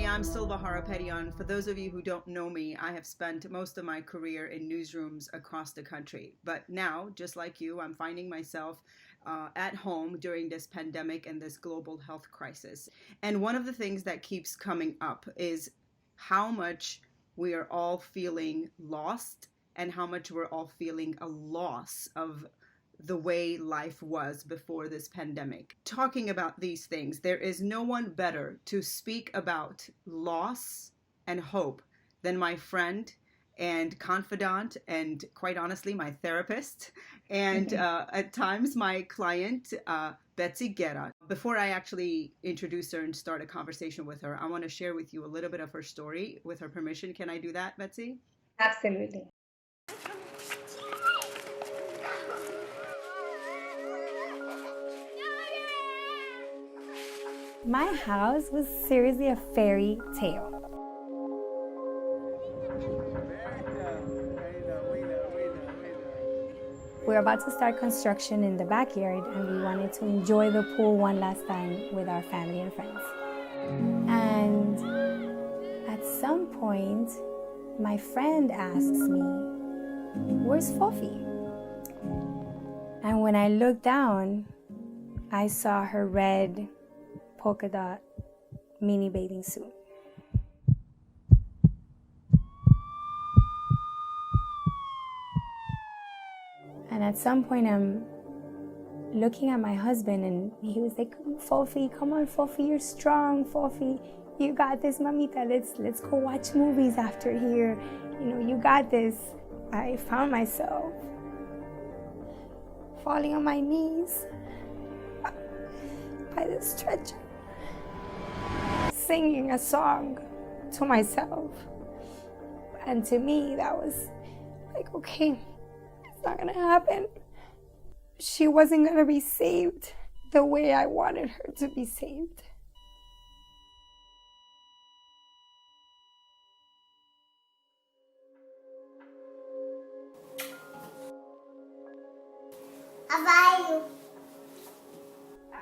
I'm Silva Harapetian. For those of you who don't know me, I have spent most of my career in newsrooms across the country. But now, just like you, I'm finding myself at home during this pandemic and this global health crisis. And one of the things that keeps coming up is how much we are all feeling lost and how much we're all feeling a loss of the way life was before this pandemic. Talking about these things, there is no one better to speak about loss and hope than my friend and confidant and, quite honestly, my therapist and at times my client, Betsy Guerra. Before I actually introduce her and start a conversation with her, I want to share with you a little bit of her story. With her permission, can I do that, Betsy? Absolutely. My house was seriously a fairy tale. We're about to start construction in the backyard and we wanted to enjoy the pool one last time with our family and friends. And at some point, my friend asks me, "Where's Fofi?" And when I looked down, I saw her red polka dot mini bathing suit. And at some point I'm looking at my husband and he was like, "Fofi, come on, Fofi, you're strong, Fofi. You got this, mamita. Let's go watch movies after here. You got this." I found myself falling on my knees by the stretcher, singing a song to myself. And to me, that was like, okay, it's not gonna happen. She wasn't gonna be saved the way I wanted her to be saved.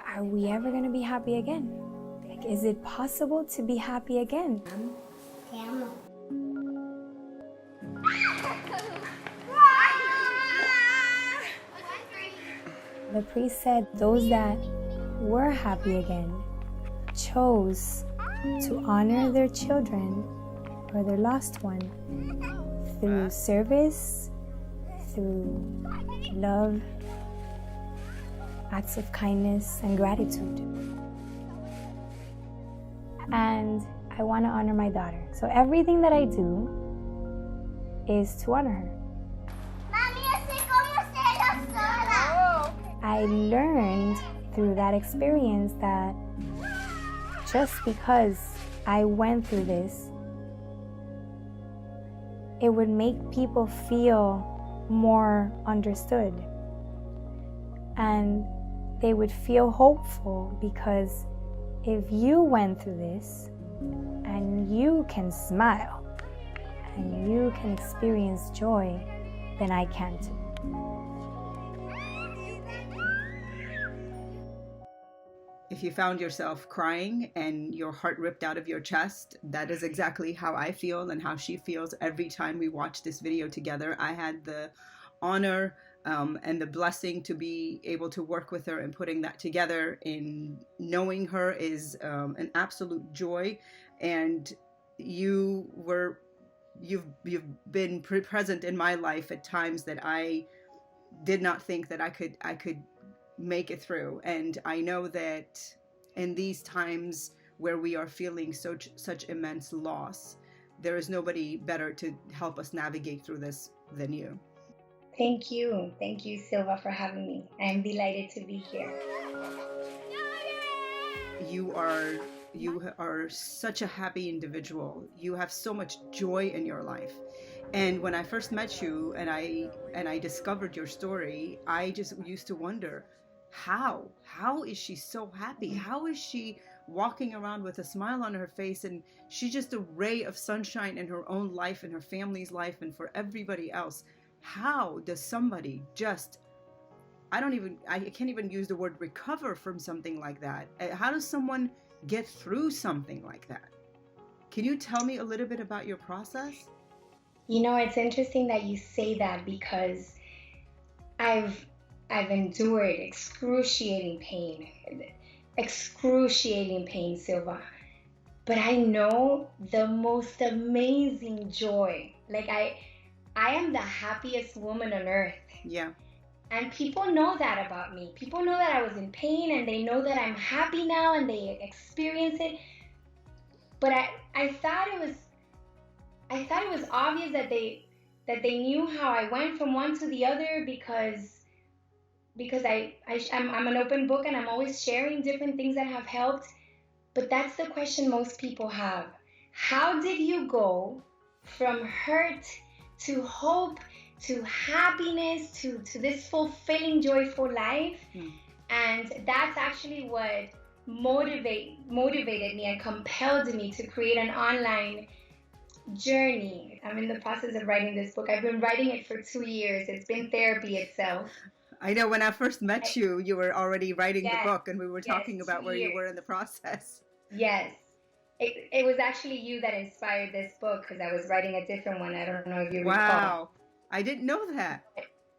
Are we ever gonna be happy again? Like, is it possible to be happy again? The priest said those that were happy again chose to honor their children or their lost one through service, through love, acts of kindness and gratitude. And I want to honor my daughter. So everything that I do is to honor her. I learned through that experience that just because I went through this, it would make people feel more understood. And they would feel hopeful, because if you went through this and you can smile and you can experience joy, then I can too. If you found yourself crying and your heart ripped out of your chest, that is exactly how I feel and how she feels every time we watch this video together. I had the honor and the blessing to be able to work with her and putting that together. In knowing her is an absolute joy, and you've been present in my life at times that I did not think that I could make it through. And I know that in these times where we are feeling such immense loss, there is nobody better to help us navigate through this than you. Thank you, Silva, for having me. I'm delighted to be here. You are such a happy individual. You have so much joy in your life. And when I first met you and I discovered your story, I just used to wonder, how is she so happy? How is she walking around with a smile on her face, and she's just a ray of sunshine in her own life and her family's life and for everybody else? How does somebody just, I can't even use the word recover from something like that? How does someone get through something like that? Can you tell me a little bit about your process? You know, it's interesting that you say that because I've I've endured excruciating pain, Silva. But I know the most amazing joy. Like I am the happiest woman on earth. Yeah. And people know that about me. People know that I was in pain and they know that I'm happy now and they experience it. But I thought it was obvious that they knew how I went from one to the other because I'm an open book and I'm always sharing different things that have helped. But that's the question most people have. How did you go from hurt to hope to happiness to this fulfilling, joyful life? And that's actually what motivated me and compelled me to create an online journey. I'm in the process of writing this book. I've been writing it for 2 years. It's been therapy itself. I know when I first met you, you were already writing the book, and we were talking about 2 where years. you were in the process. Yes. It was actually you that inspired this book because I was writing a different one. I don't know if you recall. Wow. I didn't know that.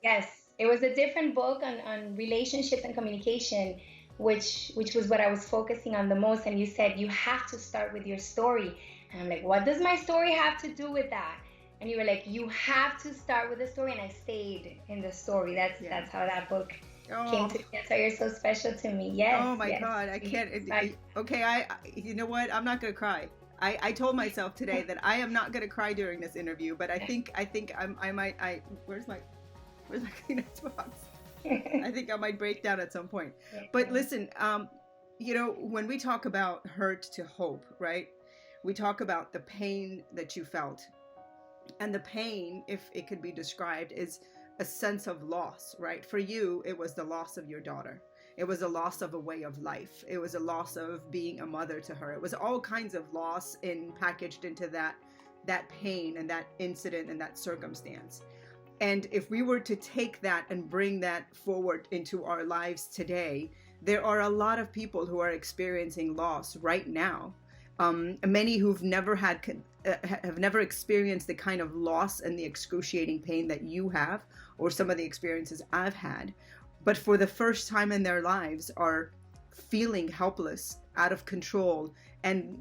Yes. It was a different book on relationships and communication, which was what I was focusing on the most. And you said, you have to start with your story. And I'm like, what does my story have to do with that? And you were like, you have to start with the story. And I stayed in the story. That's how that book came to me. That's why you're so special to me. Yes. Oh my God. I can't. Okay. You know what? I'm not going to cry. I told myself today that I am not going to cry during this interview, but I think I might, where's my Kleenex box? I think I might break down at some point. But listen, you know, when we talk about hurt to hope, right? We talk about the pain that you felt. And the pain, if it could be described, is a sense of loss, right? For you, it was the loss of your daughter. It was a loss of a way of life. It was a loss of being a mother to her. It was all kinds of loss packaged into that pain and that incident and that circumstance. And if we were to take that and bring that forward into our lives today, there are a lot of people who are experiencing loss right now. Many who've never have never experienced the kind of loss and the excruciating pain that you have, or some of the experiences I've had, but for the first time in their lives are feeling helpless, out of control, and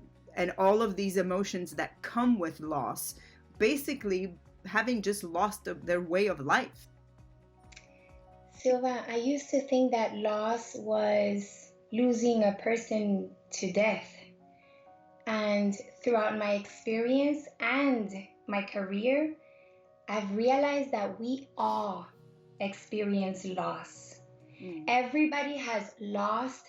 all of these emotions that come with loss, basically having just lost their way of life. Silva, I used to think that loss was losing a person to death. And throughout my experience and my career, I've realized that we all experience loss. Everybody has lost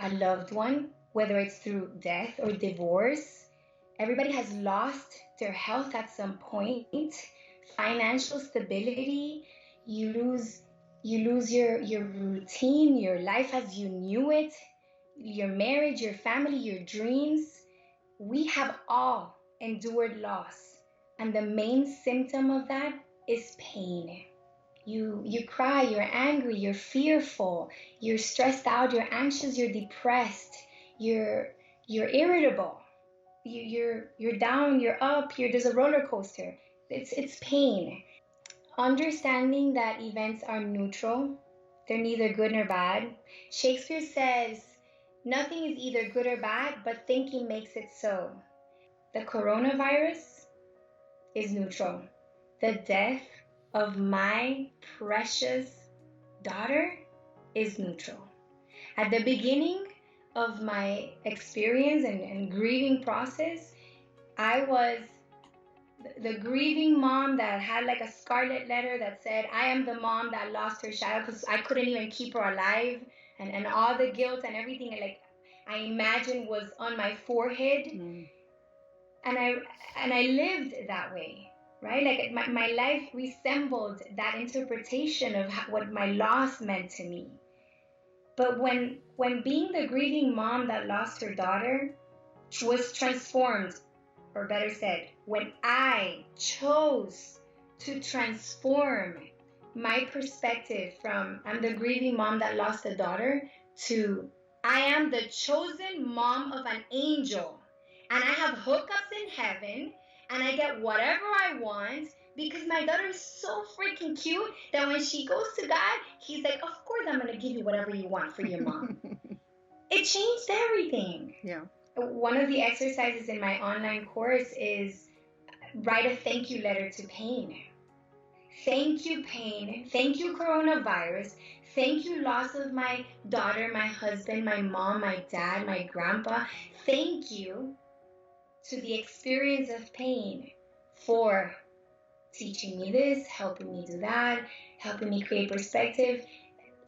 a loved one, whether it's through death or divorce. Everybody has lost their health at some point, financial stability. You lose your routine, your life as you knew it, your marriage, your family, your dreams. We have all endured loss, and the main symptom of that is pain. You cry, you're angry, you're fearful, you're stressed out, you're anxious, you're depressed, you're irritable, you're down, you're up, there's a roller coaster. It's pain. Understanding that events are neutral, they're neither good nor bad. Shakespeare says, nothing is either good or bad, but thinking makes it so. The coronavirus is neutral. The death of my precious daughter is neutral. At the beginning of my experience and grieving process, I was the grieving mom that had like a scarlet letter that said, I am the mom that lost her child because I couldn't even keep her alive. And all the guilt and everything like I imagined was on my forehead. And I lived that way, right? Like my life resembled that interpretation of what my loss meant to me. But when being the grieving mom that lost her daughter was transformed, or better said, when I chose to transform my perspective from I'm the grieving mom that lost a daughter to I am the chosen mom of an angel, and I have hookups in heaven, and I get whatever I want because my daughter is so freaking cute that when she goes to God, he's like, of course I'm going to give you whatever you want for your mom. It changed everything. Yeah. One of the exercises in my online course is write a thank you letter to pain. Thank you, pain. Thank you, coronavirus. Thank you, loss of my daughter, my husband, my mom, my dad, my grandpa. Thank you to the experience of pain for teaching me this, helping me do that, helping me create perspective.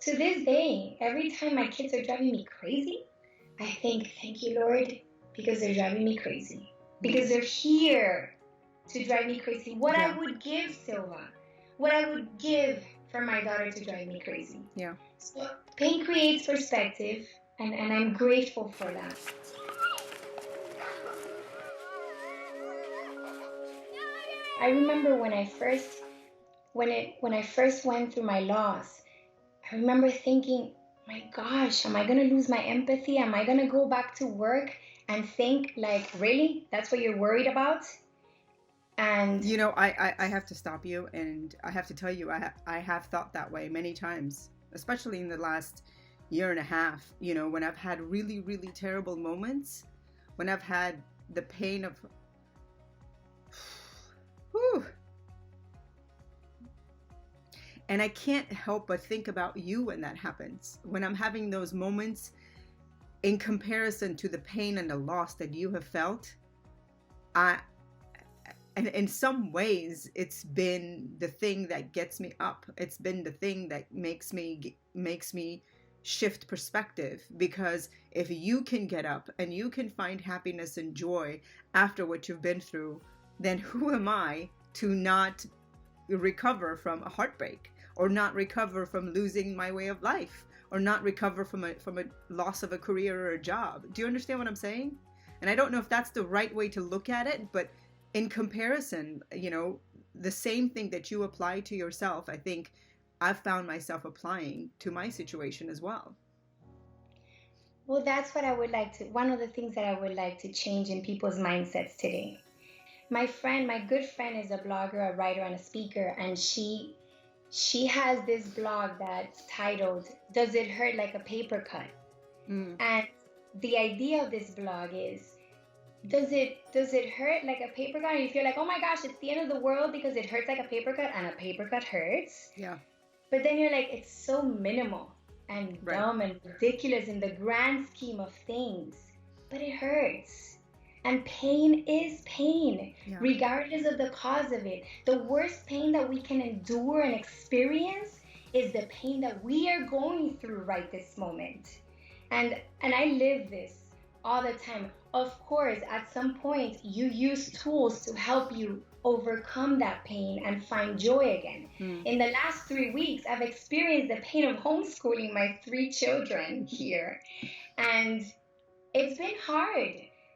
To this day, every time my kids are driving me crazy, I think, thank you, Lord, because they're driving me crazy. Because they're here to drive me crazy. What I would give, Silva, what I would give for my daughter to drive me crazy. Yeah. So pain creates perspective, and I'm grateful for that. I remember when I first went through my loss, I remember thinking, my gosh, am I going to lose my empathy? Am I going to go back to work and think like, really? That's what you're worried about? And you know, I have to stop you, and I have to tell you, I have thought that way many times, especially in the last year and a half, you know, when I've had really, really terrible moments, when I've had the pain of, whew, and I can't help but think about you when that happens, when I'm having those moments in comparison to the pain and the loss that you have felt. And in some ways, it's been the thing that gets me up. It's been the thing that makes me shift perspective. Because if you can get up and you can find happiness and joy after what you've been through, then who am I to not recover from a heartbreak, or not recover from losing my way of life, or not recover from a loss of a career or a job? Do you understand what I'm saying? And I don't know if that's the right way to look at it, but in comparison, you know, the same thing that you apply to yourself, I think I've found myself applying to my situation as well. Well, that's what I would like to, one of the things that I would like to change in people's mindsets today. My good friend is a blogger, a writer, and a speaker, and she has this blog that's titled, Does It Hurt Like a Paper Cut? And the idea of this blog is, does it hurt like a paper cut? And you feel like, oh my gosh, it's the end of the world because it hurts like a paper cut, and a paper cut hurts. Yeah. But then you're like, it's so minimal and dumb and ridiculous in the grand scheme of things. But it hurts. And pain is pain, regardless of the cause of it. The worst pain that we can endure and experience is the pain that we are going through right this moment. And I live this all the time. Of course, at some point, you use tools to help you overcome that pain and find joy again. In the last 3 weeks, I've experienced the pain of homeschooling my 3 children here. And it's been hard.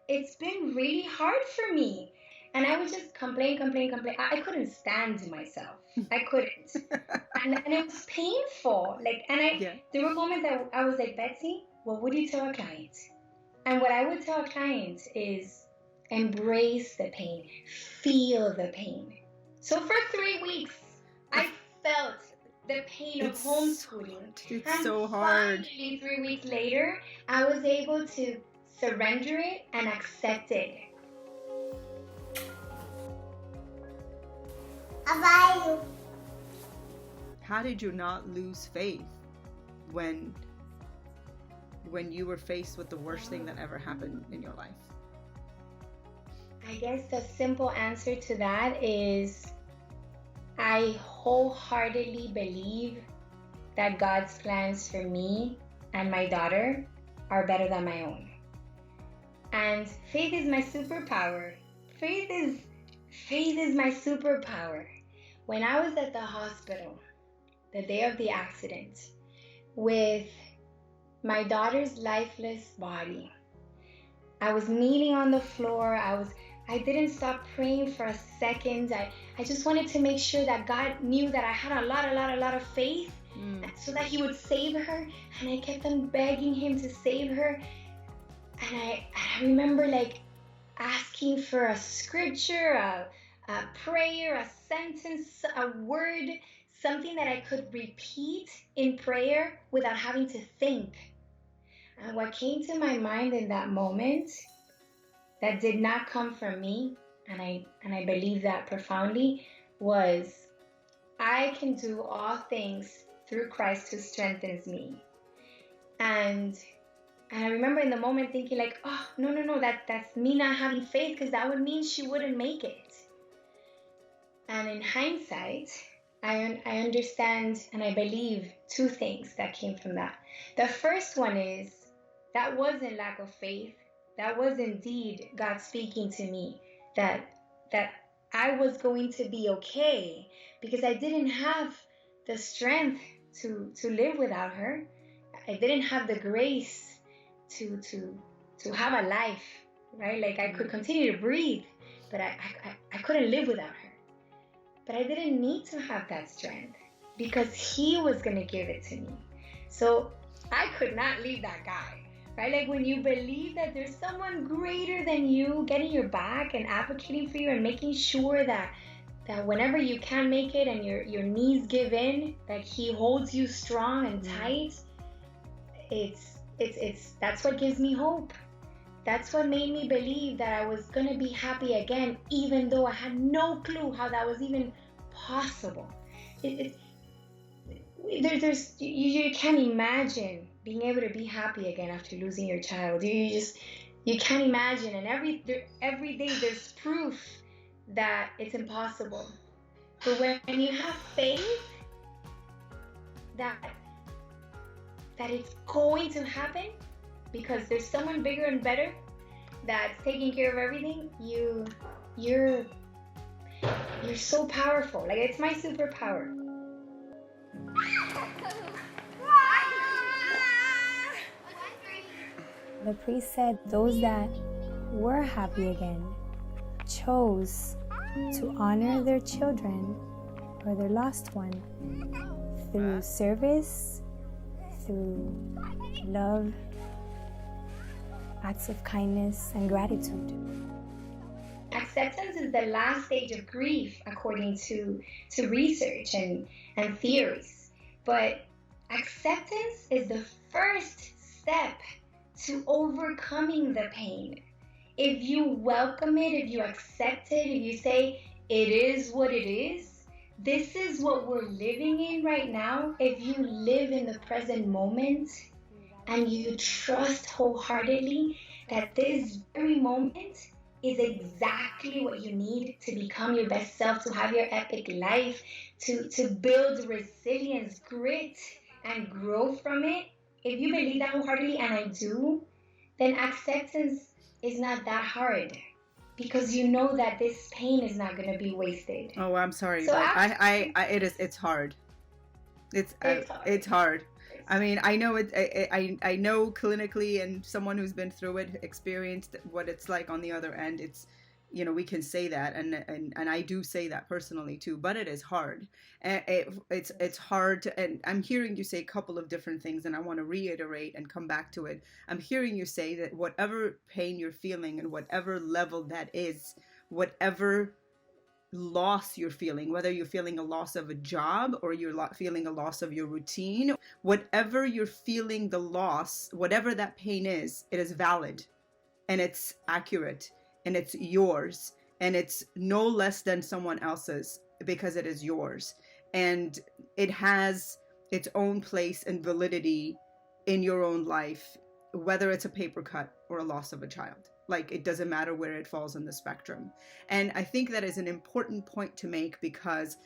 It's been really hard for me. And I would just complain. I couldn't stand myself. I couldn't. and it was painful. There were moments that I was like, Betsy, what would you tell a client? And what I would tell clients is embrace the pain, feel the pain. So for 3 weeks, I felt the pain of homeschooling. It's so hard. Finally, 3 weeks later, I was able to surrender it and accept it. How did you not lose faith when you were faced with the worst thing that ever happened in your life? I guess the simple answer to that is I wholeheartedly believe that God's plans for me and my daughter are better than my own. And faith is my superpower. Faith is my superpower. When I was at the hospital, the day of the accident, with my daughter's lifeless body, I was kneeling on the floor. I didn't stop praying for a second. I just wanted to make sure that God knew that I had a lot of faith so that He would save her. And I kept on begging Him to save her. And I remember, like, asking for a scripture, a prayer, a sentence, a word, something that I could repeat in prayer without having to think. And what came to my mind in that moment, that did not come from me, and I believe that profoundly, was I can do all things through Christ who strengthens me. And I remember in the moment thinking like, oh, no, that's me not having faith, because that would mean she wouldn't make it. And in hindsight, I understand and I believe two things that came from that. The first one is that wasn't lack of faith. That was indeed God speaking to me that I was going to be okay, because I didn't have the strength to live without her. I didn't have the grace to have a life, right? Like I could continue to breathe, but I couldn't live without her. But I didn't need to have that strength because he was going to give it to me. So I could not leave that guy, right? Like when you believe that there's someone greater than you getting your back and advocating for you and making sure that whenever you can make it and your knees give in, that he holds you strong and tight, that's what gives me hope. That's what made me believe that I was gonna be happy again, even though I had no clue how that was even possible. You can't imagine being able to be happy again after losing your child. You can't imagine. And every day there's proof that it's impossible. But when you have faith that it's going to happen, because there's someone bigger and better that's taking care of everything, you're so powerful. Like, it's my superpower. The priest said those that were happy again chose to honor their children or their lost one through service, through love, acts of kindness, and gratitude. Acceptance is the last stage of grief, according to research and theories. But acceptance is the first step to overcoming the pain. If you welcome it, if you accept it, if you say, it is what it is, this is what we're living in right now. If you live in the present moment and you trust wholeheartedly that this very moment is exactly what you need to become your best self, to have your epic life, to build resilience, grit, and grow from it. If you believe that wholeheartedly, and I do, then acceptance is not that hard, because you know that this pain is not going to be wasted. Oh, I'm sorry, so but it's hard. It's hard. I mean, I know it. I know clinically, and someone who's been through it, experienced what it's like on the other end. It's, we can say that, and I do say that personally too. But it is hard. It's hard to, and I'm hearing you say a couple of different things, and I want to reiterate and come back to it. I'm hearing you say that whatever pain you're feeling, and whatever level that is, whatever loss you're feeling, whether you're feeling a loss of a job or you're feeling a loss of your routine, whatever you're feeling the loss, whatever that pain is, it is valid and it's accurate and it's yours, and it's no less than someone else's, because it is yours, and it has its own place and validity in your own life, whether it's a paper cut or a loss of a child. Like, it doesn't matter where it falls in the spectrum. And I think that is an important point to make, because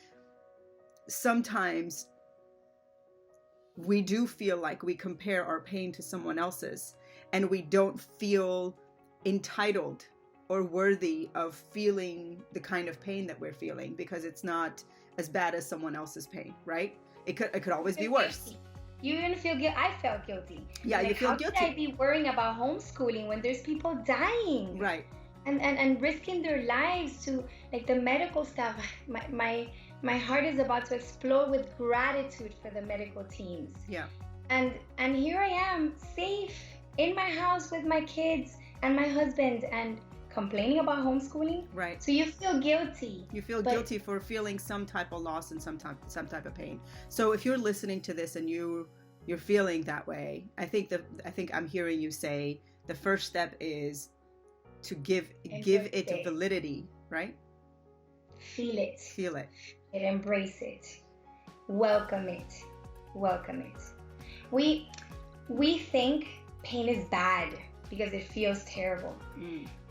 sometimes we do feel like we compare our pain to someone else's, and we don't feel entitled or worthy of feeling the kind of pain that we're feeling, because it's not as bad as someone else's pain, right? It could always be worse. You even feel guilty. I felt guilty. Yeah, like, you feel guilty. How could I be worrying about homeschooling when there's people dying? Right. And risking their lives to, like, the medical staff. My heart is about to explode with gratitude for the medical teams. Yeah. And here I am, safe in my house with my kids and my husband, and complaining about homeschooling. Right. So you feel guilty. You feel guilty for feeling some type of loss and some type of pain. So if you're listening to this and you're feeling that way, I think I'm hearing you say the first step is to give it validity, right? Feel it. Feel it. And embrace it. Welcome it. Welcome it. We think pain is bad because it feels terrible.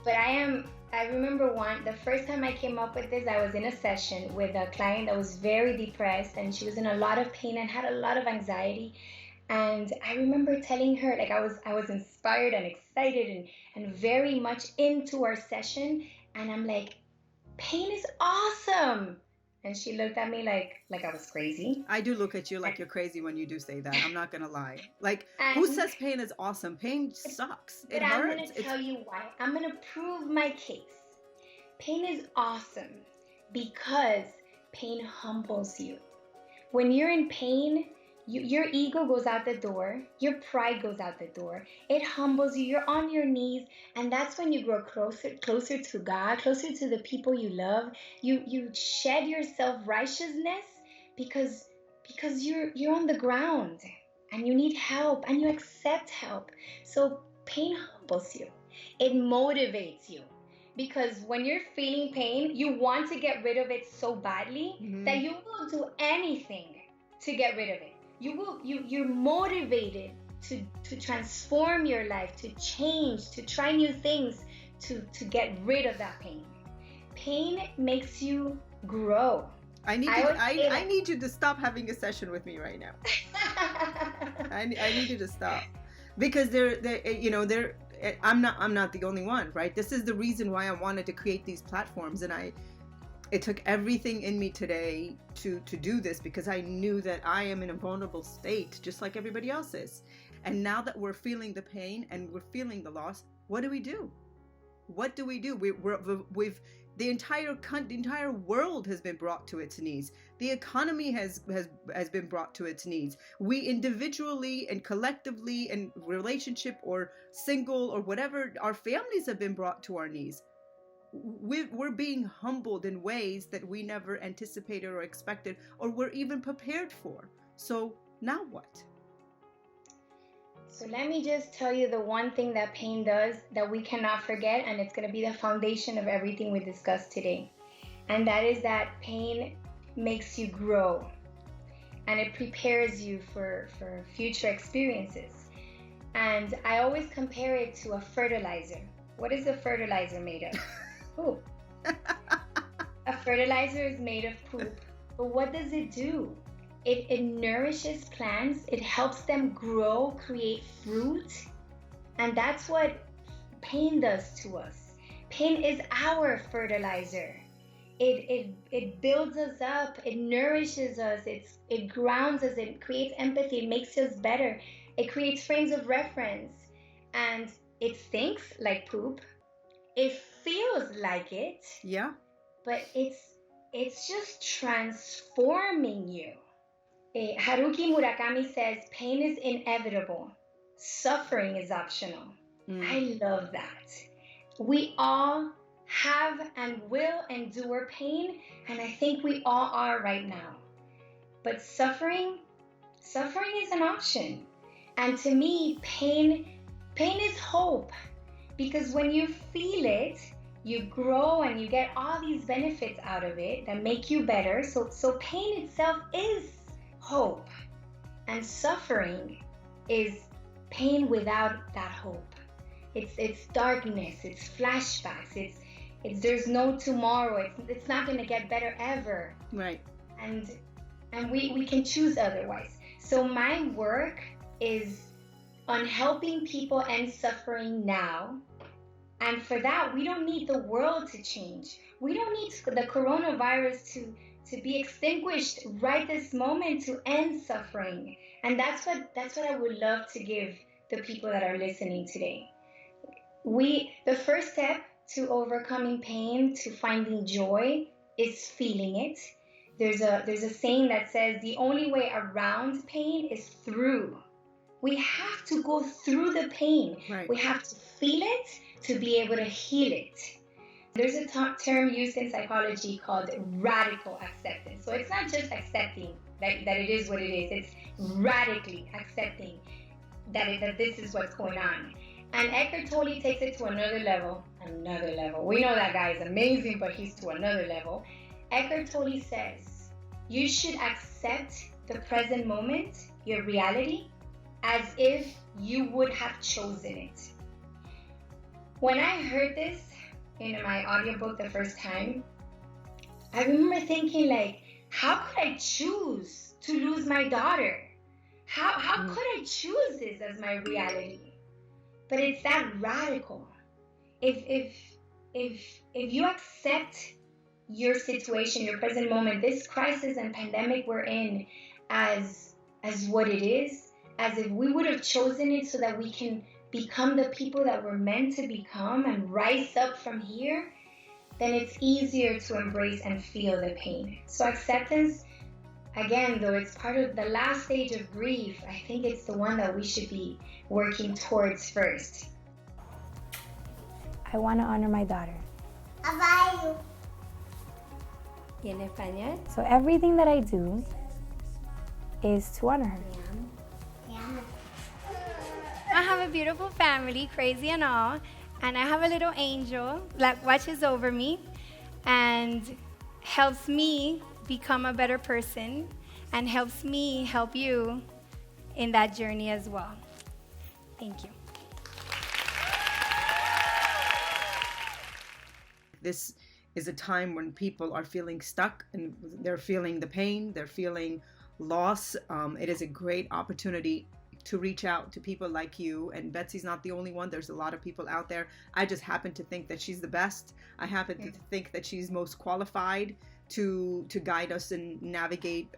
But I remember the first time I came up with this, I was in a session with a client that was very depressed, and she was in a lot of pain and had a lot of anxiety. And I remember telling her, like, I was inspired and excited and very much into our session. And I'm like, pain is awesome. And she looked at me like I was crazy. I do look at you like you're crazy when you do say that. I'm not going to lie. Like, who says pain is awesome? Pain sucks. It hurts. I'm going to tell you why. I'm going to prove my case. Pain is awesome because pain humbles you. When you're in pain, your ego goes out the door. Your pride goes out the door. It humbles you. You're on your knees. And that's when you grow closer to God, closer to the people you love. You shed your self-righteousness because you're on the ground and you need help and you accept help. So pain humbles you. It motivates you. Because when you're feeling pain, you want to get rid of it so badly that you will do anything to get rid of it. You're motivated to transform your life, to change, to try new things, to get rid of that pain. Pain makes you grow. I need you to stop having a session with me right now. I need you to stop, because I'm not the only one, right? This is the reason why I wanted to create these platforms, and it took everything in me today to do this, because I knew that I am in a vulnerable state just like everybody else is. And now that we're feeling the pain and we're feeling the loss, what do we do? What do we do? The entire world has been brought to its knees. The economy has been brought to its knees. We individually and collectively, in relationship or single or whatever, our families have been brought to our knees. We're being humbled in ways that we never anticipated or expected or were even prepared for. So now what? So let me just tell you the one thing that pain does that we cannot forget, and it's going to be the foundation of everything we discussed today. And that is that pain makes you grow, and it prepares you for future experiences. And I always compare it to a fertilizer. What is a fertilizer made of? Poop. A fertilizer is made of poop, but what does it do? It nourishes plants, it helps them grow, create fruit, and that's what pain does to us. Pain is our fertilizer. It builds us up, it nourishes us, it grounds us, it creates empathy, it makes us better, it creates frames of reference, and it stinks like poop. It feels like it. Yeah. But it's just transforming you. Haruki Murakami says, pain is inevitable. Suffering is optional. I love that. We all have and will endure pain, and I think we all are right now. But suffering is an option. And to me, pain is hope. Because when you feel it, you grow and you get all these benefits out of it that make you better. So pain itself is hope. And suffering is pain without that hope. It's darkness, it's flashbacks, it's there's no tomorrow, it's not gonna get better ever. Right. And we can choose otherwise. So my work is on helping people end suffering now. And for that, we don't need the world to change. We don't need the coronavirus to be extinguished right this moment to end suffering. And that's what I would love to give the people that are listening today. The first step to overcoming pain, to finding joy, is feeling it. There's a saying that says the only way around pain is through. we have to go through the pain. Right. We have to feel it to be able to heal it. There's a term used in psychology called radical acceptance. So it's not just accepting that it is what it is. It's radically accepting that this is what's going on. And Eckhart Tolle takes it to another level. We know that guy is amazing, but he's to another level. Eckhart Tolle says, you should accept the present moment, your reality, as if you would have chosen it. When I heard this in my audiobook the first time, I remember thinking, like, how could I choose to lose my daughter? How could I choose this as my reality? But it's that radical. If you accept your situation, your present moment, this crisis and pandemic we're in as what it is, as if we would have chosen it so that we can become the people that we're meant to become and rise up from here, then it's easier to embrace and feel the pain. So acceptance, again, though it's part of the last stage of grief, I think it's the one that we should be working towards first. I want to honor my daughter. ¿Y en español? So everything that I do is to honor her. I have a beautiful family, crazy and all, and I have a little angel that watches over me and helps me become a better person and helps me help you in that journey as well. Thank you. This is a time when people are feeling stuck and they're feeling the pain, they're feeling loss. It is a great opportunity to reach out to people like you, and Betsy's not the only one. There's a lot of people out there. I just happen to think that she's the best. I happen to think that she's most qualified to guide us and navigate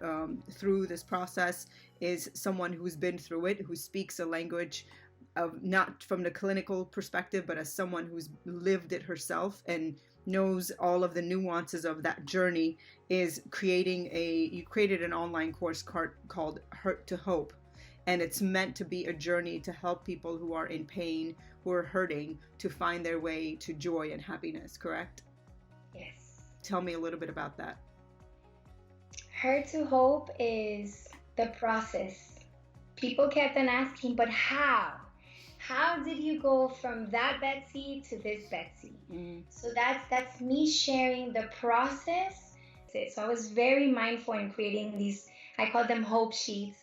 through this process, is someone who's been through it, who speaks a language of not from the clinical perspective, but as someone who's lived it herself and knows all of the nuances of that journey. Is you created an online course called Hurt to Hope. And it's meant to be a journey to help people who are in pain, who are hurting, to find their way to joy and happiness, correct? Yes. Tell me a little bit about that. Hurt to Hope is the process. People kept on asking, but how? How did you go from that Betsy to this Betsy? So that's me sharing the process. So I was very mindful in creating these, I call them hope sheets.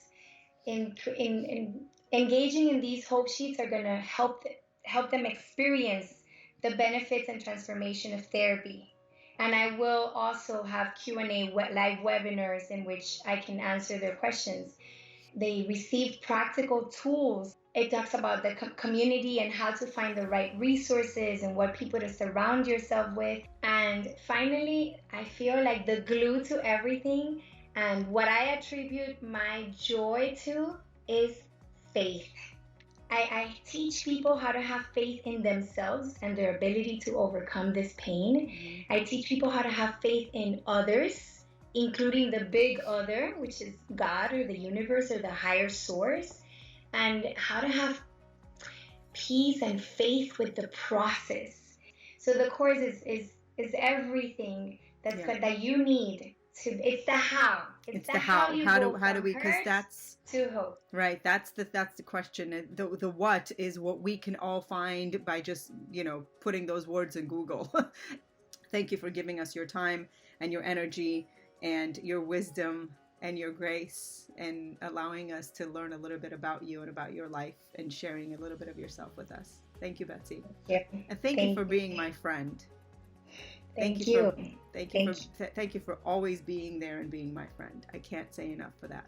In engaging in these hope sheets are going to help them experience the benefits and transformation of therapy. And I will also have Q&A live webinars in which I can answer their questions. They received practical tools. It talks about the community and how to find the right resources and what people to surround yourself with. And finally, I feel like the glue to everything and what I attribute my joy to is faith. I teach people how to have faith in themselves and their ability to overcome this pain. I teach people how to have faith in others, including the big other, which is God or the universe or the higher source, and how to have peace and faith with the process. So the course is everything that you need. It's the how. It's the how. How do we? Because that's to hope. Right. That's the question. The what is what we can all find by just putting those words in Google. Thank you for giving us your time and your energy and your wisdom and your grace and allowing us to learn a little bit about you and about your life and sharing a little bit of yourself with us. Thank you, Betsy. Yeah. And thank you for being my friend. Thank you. Thank you for always being there and being my friend. I can't say enough for that.